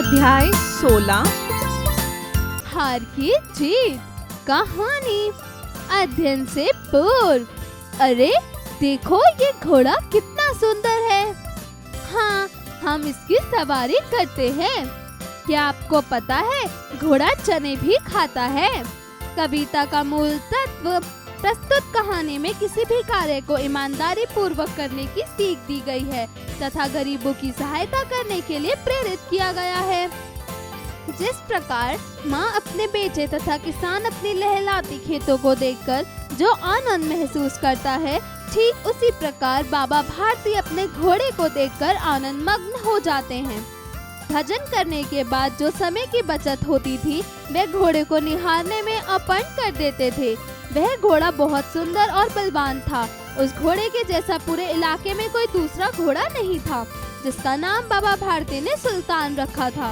अध्याय 16 हार की जीत। कहानी अध्ययन से पूर्व। अरे देखो, ये घोड़ा कितना सुंदर है। हाँ, हम इसकी सवारी करते हैं। क्या आपको पता है, घोड़ा चने भी खाता है। कविता का मूल तत्व प्रस्तुत कहानी में किसी भी कार्य को ईमानदारी पूर्वक करने की सीख दी गई है तथा गरीबों की सहायता करने के लिए प्रेरित किया गया है। जिस प्रकार माँ अपने बेटे तथा किसान अपनी लहलाती खेतों को देखकर जो आनंद महसूस करता है, ठीक उसी प्रकार बाबा भारती अपने घोड़े को देखकर आनंद मग्न हो जाते हैं। भजन करने के बाद जो समय की बचत होती थी, वे घोड़े को निहारने में अर्पण कर देते थे। वह घोड़ा बहुत सुंदर और बलवान था। उस घोड़े के जैसा पूरे इलाके में कोई दूसरा घोड़ा नहीं था, जिसका नाम बाबा भारती ने सुल्तान रखा था।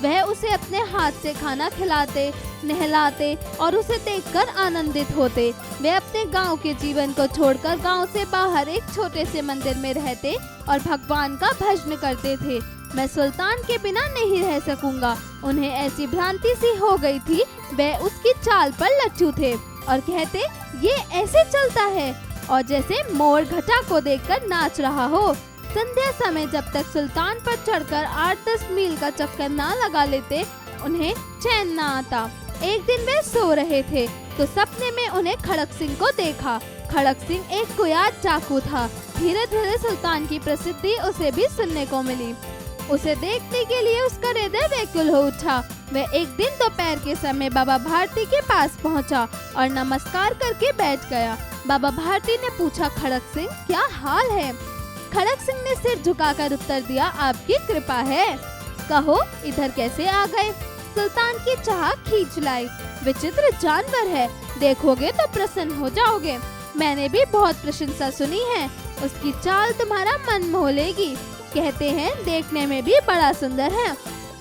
वह उसे अपने हाथ से खाना खिलाते, नहलाते और उसे देखकर आनंदित होते। वे अपने गांव के जीवन को छोड़कर गांव से बाहर एक छोटे से मंदिर में रहते और भगवान का भजन करते थे। मैं सुल्तान के बिना नहीं रह सकूंगा। उन्हें ऐसी भ्रांति सी हो गई थी, वे उसकी चाल पर लट्टू थे और कहते, ये ऐसे चलता है, और जैसे मोर घटा को देखकर नाच रहा हो। संध्या समय जब तक सुल्तान पर चढ़कर 8-10 मील का चक्कर ना लगा लेते, उन्हें चैन ना आता। एक दिन वे सो रहे थे तो सपने में उन्हें खड़क सिंह को देखा। खड़क सिंह एक कुख्यात डाकू था। धीरे धीरे सुल्तान की प्रसिद्धि उसे भी सुनने को मिली। उसे देखने के लिए उसका हृदय व्याकुल हो उठा। वह एक दिन दोपहर के समय बाबा भारती के पास पहुंचा और नमस्कार करके बैठ गया। बाबा भारती ने पूछा, खड़क सिंह क्या हाल है? खड़क सिंह ने सिर झुकाकर उत्तर दिया, आपकी कृपा है। कहो, इधर कैसे आ गए? सुल्तान की चाह खींच लाई। विचित्र जानवर है, देखोगे तो प्रसन्न हो जाओगे। मैंने भी बहुत प्रशंसा सुनी है। उसकी चाल तुम्हारा मन मोह लेगी। कहते हैं देखने में भी बड़ा सुंदर है।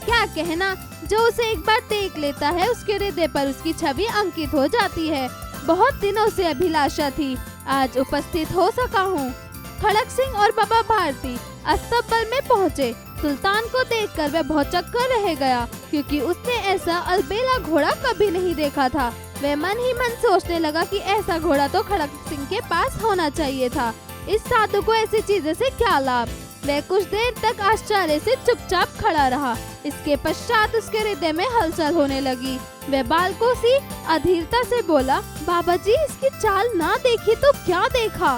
क्या कहना, जो उसे एक बार देख लेता है, उसके हृदय पर उसकी छवि अंकित हो जाती है। बहुत दिनों से अभिलाषा थी, आज उपस्थित हो सका हूँ। खड़क सिंह और बाबा भारती अस्तबल में पहुँचे। सुल्तान को देखकर वह भौचक्कर रह गया, क्योंकि उसने ऐसा अलबेला घोड़ा कभी नहीं देखा था। वह मन ही मन सोचने लगा कि ऐसा घोड़ा तो खड़क सिंह के पास होना चाहिए था। इस साधु को ऐसी चीजों से क्या लाभ? वह कुछ देर तक आश्चर्य से चुपचाप खड़ा रहा। इसके पश्चात उसके हृदय में हलचल होने लगी। वह बालकों सी अधीरता से बोला, बाबा जी, इसकी चाल ना देखी तो क्या देखा?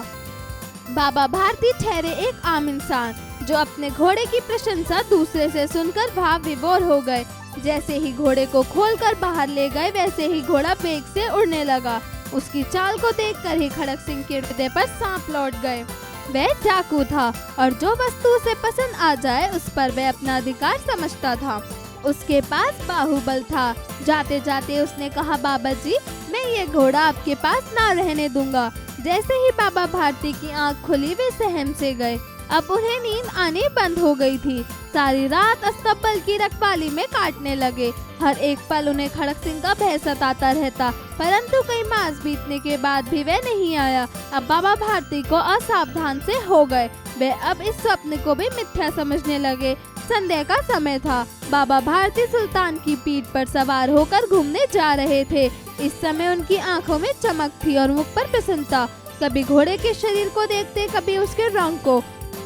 बाबा भारती ठहरे एक आम इंसान, जो अपने घोड़े की प्रशंसा दूसरे से सुनकर भाव विभोर हो गए। जैसे ही घोड़े को खोलकर बाहर ले गए, वैसे ही घोड़ा वेग से उड़ने लगा। उसकी चाल को देखकर ही खड़क सिंह के हृदय पर सांप लौट गए। वह डाकू था और जो वस्तु उसे पसंद आ जाए उस पर वह अपना अधिकार समझता था। उसके पास बाहुबल था। जाते जाते उसने कहा, बाबा जी, मैं ये घोड़ा आपके पास ना रहने दूंगा। जैसे ही बाबा भारती की आंख खुली, वे सहम से गए। अब उन्हें नींद आनी बंद हो गई थी। सारी रात अस्तबल की रखवाली में काटने लगे। हर एक पल उन्हें खड़क सिंह का भय सताता रहता, परंतु कई मास बीतने के बाद भी वह नहीं आया। अब बाबा भारती को असावधान से हो गए। वे अब इस स्वप्न को भी मिथ्या समझने लगे। संध्या का समय था। बाबा भारती सुल्तान की पीठ पर सवार होकर घूमने जा रहे थे। इस समय उनकी आंखों में चमक थी और मुख पर प्रसन्नता। कभी घोड़े के शरीर को देखते, कभी उसके रंग को,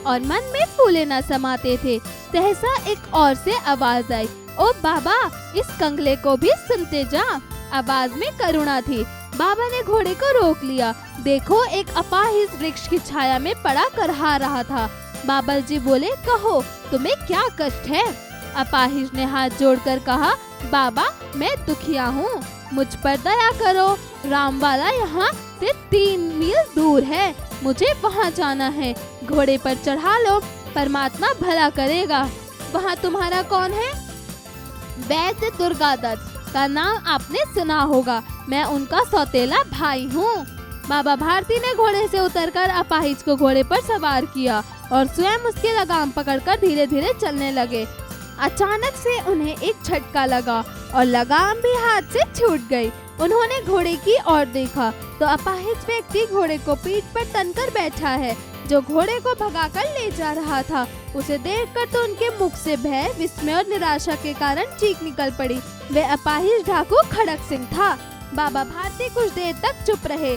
और मन में फूले न समाते थे। सहसा एक और से आवाज आई, ओ बाबा, इस कंगले को भी सुनते जा। आवाज में करुणा थी। बाबा ने घोड़े को रोक लिया। देखो, एक अपाहिज वृक्ष की छाया में पड़ा करहा रहा था। बाबा जी बोले, कहो, तुम्हें क्या कष्ट है? अपाहिज ने हाथ जोड़कर कहा, बाबा, मैं दुखिया हूँ, मुझ पर दया करो। रामवाला यहाँ से 3 मील दूर है, मुझे वहाँ जाना है। घोड़े पर चढ़ा लो, परमात्मा भला करेगा। वहाँ तुम्हारा कौन है? वैद्य दुर्गादत्त का नाम आपने सुना होगा, मैं उनका सौतेला भाई हूँ। बाबा भारती ने घोड़े से उतरकर अपाहिज को घोड़े पर सवार किया और स्वयं उसकी लगाम पकड़कर धीरे धीरे चलने लगे। अचानक से उन्हें एक झटका लगा और लगाम भी हाथ से छूट गई। उन्होंने घोड़े की ओर देखा तो अपाहिज व्यक्ति घोड़े को पीठ पर तनकर बैठा है। जो घोड़े को भगाकर ले जा रहा था। उसे देखकर तो उनके मुख से भय, विस्मय और निराशा के कारण चीख निकल पड़ी। वे अपाहिज डाकू खड़क सिंह था। बाबा भारती कुछ देर तक चुप रहे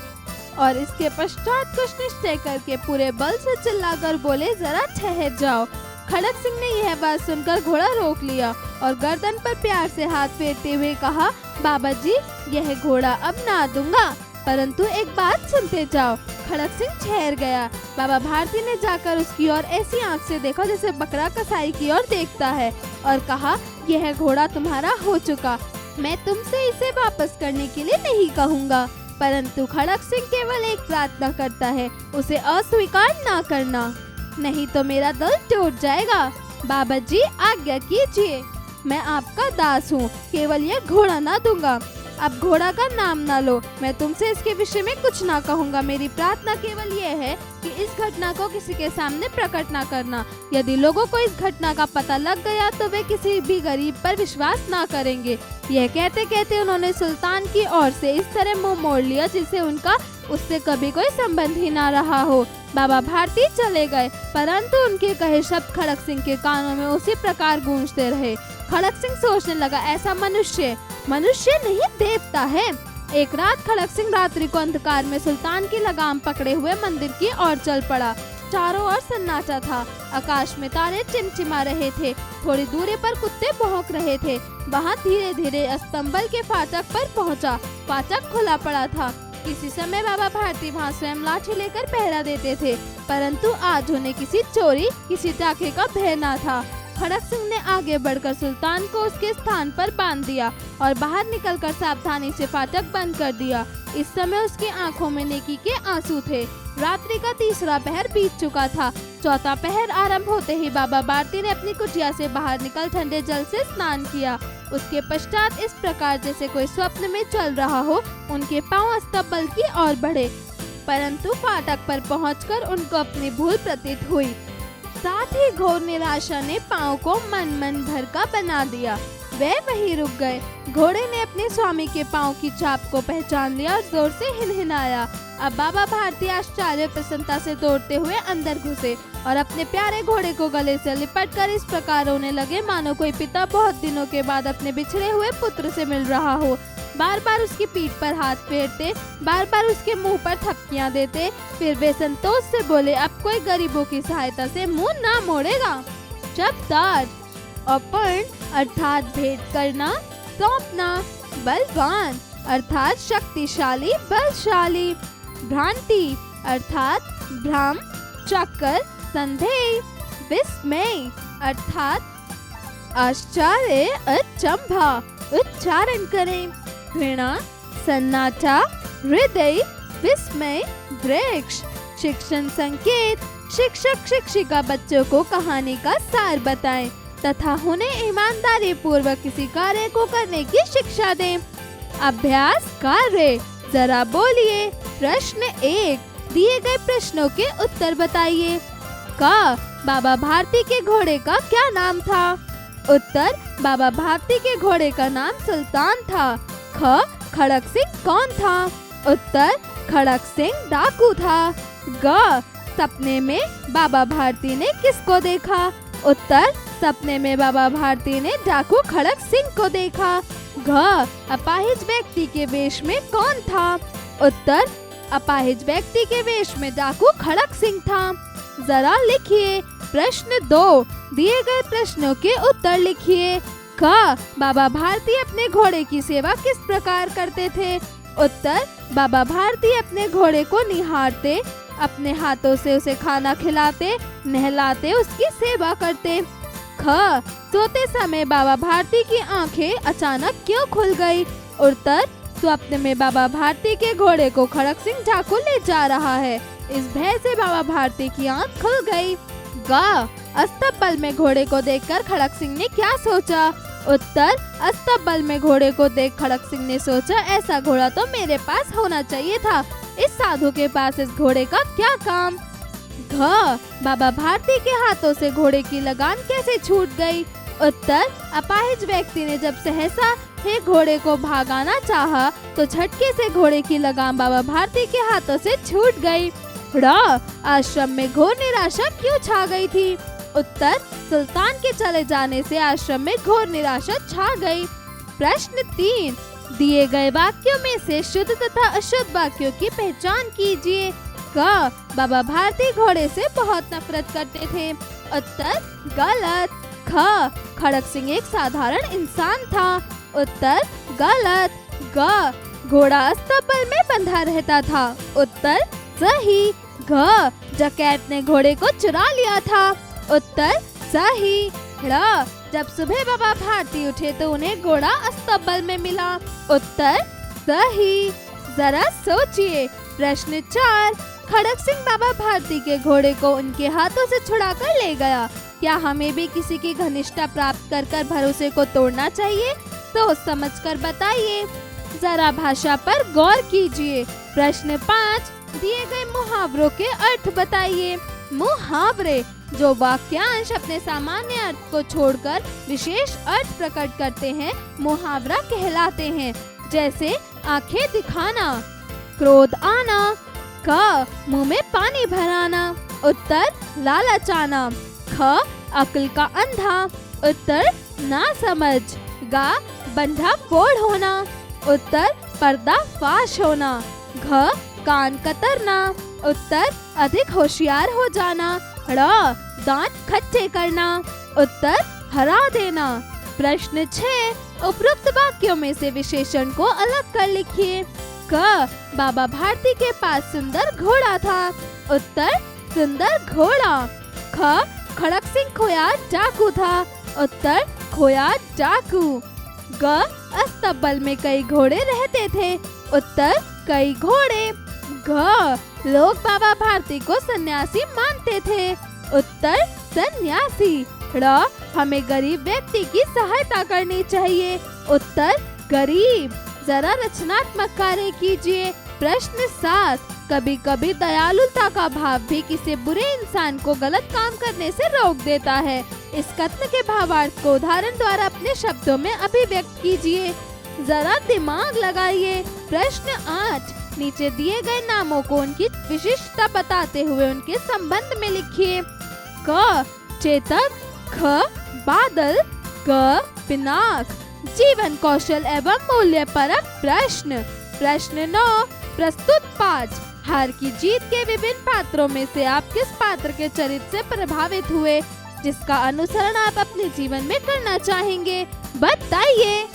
और इसके पश्चात कुछ निश्चय करके पूरे बल से चिल्लाकर बोले, जरा ठहर जाओ। खड़क सिंह ने यह बात सुनकर घोड़ा रोक लिया और गर्दन पर प्यार से हाथ फेरते हुए कहा, बाबा जी, यह घोड़ा अब ना दूंगा, परंतु एक बात सुनते जाओ। खड़क सिंह ठहर गया। बाबा भारती ने जाकर उसकी ओर ऐसी आंख से देखा जैसे बकरा कसाई की ओर देखता है और कहा, यह घोड़ा तुम्हारा हो चुका, मैं तुमसे इसे वापस करने के लिए नहीं कहूँगा, परंतु खड़क सिंह केवल एक प्रार्थना करता है, उसे अस्वीकार ना करना, नहीं तो मेरा दिल टूट जाएगा। बाबा जी, आज्ञा कीजिए, मैं आपका दास हूँ, केवल यह घोड़ा ना दूंगा। अब घोड़ा का नाम ना लो, मैं तुमसे इसके विषय में कुछ ना कहूँगा। मेरी प्रार्थना केवल यह है कि इस घटना को किसी के सामने प्रकट ना करना। यदि लोगों को इस घटना का पता लग गया तो वे किसी भी गरीब पर विश्वास ना करेंगे। यह कहते कहते उन्होंने सुल्तान की ओर से इस तरह मुंह मोड़ लिया जिसे उनका उससे कभी कोई संबंध ही ना रहा हो। बाबा भारती चले गए, परंतु उनके कहे शब्द खड़क सिंह के कानों में उसी प्रकार गूंजते रहे। खड़क सिंह सोचने लगा, ऐसा मनुष्य नहीं देवता है। एक रात खड़क सिंह रात्रि को अंधकार में सुल्तान की लगाम पकड़े हुए मंदिर की ओर चल पड़ा। चारों ओर सन्नाटा था, आकाश में तारे चिमचिमा रहे थे, थोड़ी दूरी पर कुत्ते भौंक रहे थे। वहाँ धीरे धीरे अस्तंबल के फाटक पर पहुँचा। फाटक खुला पड़ा था। किसी समय बाबा भारती वहाँ स्वयं लाठी लेकर पहरा देते थे, परंतु आज उन्हें किसी चोरी, किसी डाके का भय न था। खड़क सिंह ने आगे बढ़कर सुल्तान को उसके स्थान पर बांध दिया और बाहर निकलकर सावधानी से फाटक बंद कर दिया। इस समय उसकी आंखों में नेकी के आंसू थे। रात्रि का तीसरा पहर बीत चुका था। चौथा पहर आरंभ होते ही बाबा भारती ने अपनी कुटिया से बाहर निकल ठंडे जल से स्नान किया। उसके पश्चात इस प्रकार जैसे कोई स्वप्न में चल रहा हो, उनके पांव अस्तबल की ओर बढ़े, परंतु फाटक पर पहुंचकर उनको अपनी भूल प्रतीत हुई। साथ ही घोर निराशा ने पांव को मन भर का बना दिया। वे वहीं रुक गए। घोड़े ने अपने स्वामी के पांव की छाप को पहचान लिया और जोर से हिनहिनाया। अब बाबा भारती आश्चर्य प्रसन्नता से दौड़ते हुए अंदर घुसे और अपने प्यारे घोड़े को गले से लिपटकर इस प्रकार रोने लगे मानो कोई पिता बहुत दिनों के बाद अपने बिछड़े हुए पुत्र से मिल रहा हो। बार बार उसकी पीठ पर हाथ फेरते, बार बार उसके मुंह पर थपकियां देते। फिर वे संतोष से बोले, अब कोई गरीबों की सहायता से मुंह ना मोड़ेगा। शब्दार्थ: अपर्ण अर्थात भेंट करना, सौंपना, बलवान अर्थात शक्तिशाली, बलशाली, भ्रांति अर्थात भ्रम, चक्कर, संदेह, विस्मय अर्थात आश्चर्य, अचंभा। उच्चारण करें: घृणा, सन्नाटा, हृदय, विस्मय, वृक्ष। शिक्षण संकेत: शिक्षक शिक्षिका बच्चों को कहानी का सार बताएं तथा उन्हें ईमानदारी पूर्वक किसी कार्य को करने की शिक्षा दें। अभ्यास कार्य: जरा बोलिए। प्रश्न 1, दिए गए प्रश्नों के उत्तर बताइए। क, बाबा भारती के घोड़े का क्या नाम था? उत्तर: बाबा भारती के घोड़े का नाम सुल्तान था। ख, खड़क सिंह कौन था? उत्तर: खड़क सिंह डाकू था। ग, सपने में बाबा भारती ने किसको देखा? उत्तर: सपने में बाबा भारती ने डाकू खड़क सिंह को देखा। घ, अपाहिज व्यक्ति के वेश में कौन था? उत्तर: अपाहिज व्यक्ति के वेश में डाकू खड़क सिंह था। जरा लिखिए। प्रश्न 2, दिए गए प्रश्नों के उत्तर लिखिए। क, बाबा भारती अपने घोड़े की सेवा किस प्रकार करते थे? उत्तर: बाबा भारती अपने घोड़े को निहारते, अपने हाथों से उसे खाना खिलाते, नहलाते, उसकी सेवा करते। ख, सोते समय बाबा भारती की आंखें अचानक क्यों खुल गई? उत्तर: स्वप्न में बाबा भारती के घोड़े को खड़क सिंह डाकू ले जा रहा है, इस भय से बाबा भारती की आंख खुल गई। ग, अस्तबल में घोड़े को देखकर खड़क सिंह ने क्या सोचा? उत्तर: अस्तबल में घोड़े को देख खड़क सिंह ने सोचा, ऐसा घोड़ा तो मेरे पास होना चाहिए था, इस साधु के पास इस घोड़े का क्या काम? घ, बाबा भारती के हाथों से घोड़े की लगाम कैसे छूट गई? उत्तर: अपाहिज व्यक्ति ने जब सहसा हे घोड़े को भागाना चाहा तो झटके से घोड़े की लगाम बाबा भारती के हाथों से छूट गई। ड़ आश्रम में घोर निराशा क्यों छा गई थी? उत्तर, सुल्तान के चले जाने से आश्रम में घोर निराशा छा गई। प्रश्न 3, दिए गए वाक्यों में से शुद्ध तथा अशुद्ध वाक्यों की पहचान कीजिए। क, बाबा भारती घोड़े से बहुत नफरत करते थे। उत्तर, गलत। ख, खड़क सिंह एक साधारण इंसान था। उत्तर, गलत। ग, घोड़ा अस्तबल में बंधा रहता था। उत्तर, सही। घ, डकैत ने घोड़े को चुरा लिया था। उत्तर, सही। ड़, जब सुबह बाबा भारती उठे तो उन्हें घोड़ा अस्तबल में मिला। उत्तर, सही। जरा सोचिए। प्रश्न 4, खड़क सिंह बाबा भारती के घोड़े को उनके हाथों से छुड़ाकर ले गया। क्या हमें भी किसी की घनिष्ठता प्राप्त कर भरोसे को तोड़ना चाहिए? सोच समझकर बताइए। जरा भाषा पर गौर कीजिए। प्रश्न 5, दिए गए मुहावरों के अर्थ बताइए। मुहावरे जो वाक्यांश अपने सामान्य अर्थ को छोड़कर विशेष अर्थ प्रकट करते हैं, मुहावरा कहलाते हैं। जैसे आंखें दिखाना, क्रोध आना। क, मुंह में पानी भराना। उत्तर, लालच आना। ख, अक्ल का अंधा। उत्तर, नासमझ। ग, बंधा फोड़ होना। उत्तर, पर्दा फाश होना। घ, कान कतरना। उत्तर, अधिक होशियार हो जाना। ड़, दांत खट्टे करना। उत्तर, हरा देना। प्रश्न 6, उपरोक्त वाक्यों में से विशेषण को अलग कर लिखिए। क, बाबा भारती के पास सुंदर घोड़ा था। उत्तर, सुंदर घोड़ा। ख, खड़क सिंह खोया डाकू था। उत्तर, खोया डाकू। ग, अस्तबल में कई घोड़े रहते थे। उत्तर, कई घोड़े। घ, लोग बाबा भारती को सन्यासी मानते थे। उत्तर, सन्यासी। ड़, हमें गरीब व्यक्ति की सहायता करनी चाहिए। उत्तर, गरीब। जरा रचनात्मक कार्य कीजिए। प्रश्न 7, कभी कभी दयालुता का भाव भी किसी बुरे इंसान को गलत काम करने से रोक देता है। इस कथन के भावार्थ को उदाहरण द्वारा अपने शब्दों में अभिव्यक्त कीजिए। जरा दिमाग लगाइए। प्रश्न 8, नीचे दिए गए नामों को उनकी विशिष्टता बताते हुए उनके संबंध में लिखिए। क, चेतक। ख, बादल। ग, पिनाक। जीवन कौशल एवं मूल्य परक प्रश्न। प्रश्न 9, प्रस्तुत पाठ हार की जीत के विभिन्न पात्रों में से आप किस पात्र के चरित्र से प्रभावित हुए, जिसका अनुसरण आप अपने जीवन में करना चाहेंगे? बताइए।